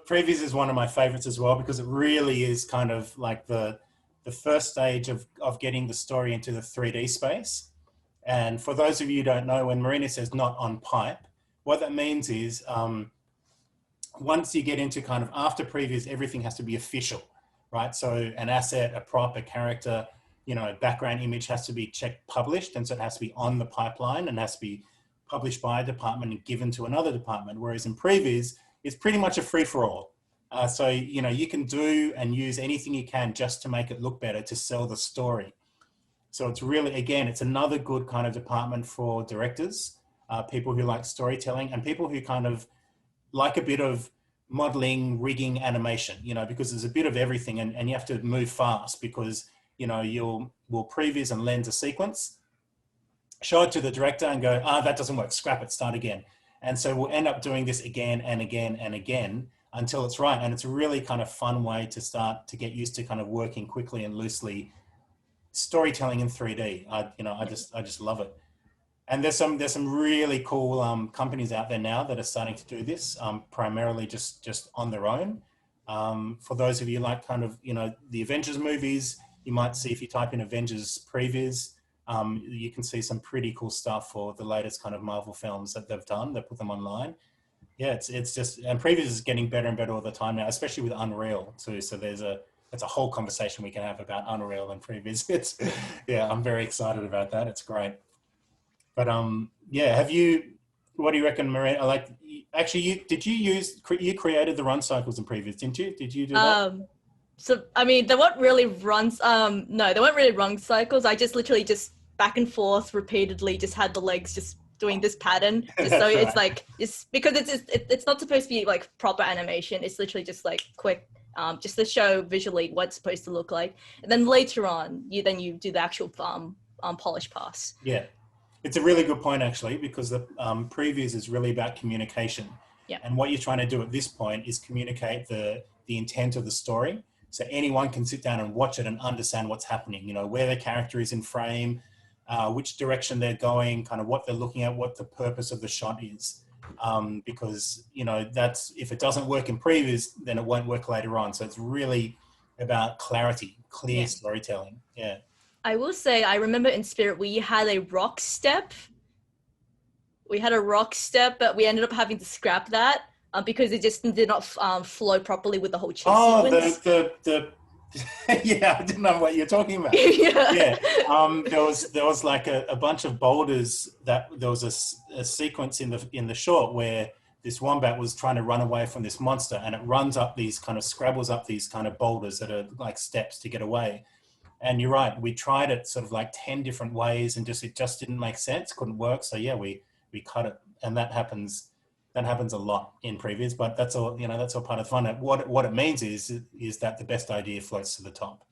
Previews is one of my favorites as well, because it really is kind of like the first stage of getting the story into the 3D space. And for those of you who don't know, when Mareena says not on pipe, what that means is once you get into kind of after previews, everything has to be official, right? So an asset, a prop, a character, you know, a background image has to be checked published. And so it has to be on the pipeline and has to be published by a department and given to another department. Whereas in previews, it's pretty much a free-for-all. So, you know, you can do and use anything you can just to make it look better, to sell the story. So it's really, again, it's another good kind of department for directors, people who like storytelling, and people who kind of like a bit of modeling, rigging, animation, you know, because there's a bit of everything, and you have to move fast because, you know, we'll previs and lens a sequence, show it to the director and go, that doesn't work, scrap it, start again. And so we'll end up doing this again and again and again until it's right. And it's a really kind of fun way to start to get used to kind of working quickly and loosely, storytelling in 3D. I just love it. And there's some really cool companies out there now that are starting to do this, primarily just on their own. For those of you like kind of, you know, the Avengers movies, you might see, if you type in Avengers previs, you can see some pretty cool stuff for the latest kind of Marvel films that they've done. They put them online. Yeah, it's just, and previs is getting better and better all the time now, especially with Unreal too. So it's a whole conversation we can have about Unreal and previs. Yeah, I'm very excited about that. It's great. But yeah, what do you reckon, Mareena? Like, actually, you created the run cycles in previs, didn't you? Did you do that? So, I mean, they weren't really runs. No, they weren't really run cycles. I just literally just back and forth repeatedly, just had the legs just doing this pattern. Just so Right. it's like, it's because it's not supposed to be like proper animation. It's literally just like quick, just to show visually what it's supposed to look like. And then later on, you do the actual polish pass. Yeah. It's a really good point, actually, because the previews is really about communication. Yeah. And what you're trying to do at this point is communicate the intent of the story. So anyone can sit down and watch it and understand what's happening, you know, where the character is in frame, which direction they're going, kind of what they're looking at, what the purpose of the shot is. Because, you know, if it doesn't work in previews, then it won't work later on. So it's really about clarity, clear storytelling. Yeah. I will say, I remember in Spirit, we had a rock step. But we ended up having to scrap that because it just did not flow properly with the whole chase sequence. Yeah, I didn't know what you're talking about. Yeah. There was like a bunch of boulders that there was a sequence in the short where this wombat was trying to run away from this monster, and it scrabbles up these kind of boulders that are like steps to get away. And you're right, we tried it sort of like 10 different ways and it just didn't make sense, couldn't work. So yeah, we cut it, and that happens a lot in previews, but that's all, you know, that's all part of the fun. What it means is that the best idea floats to the top.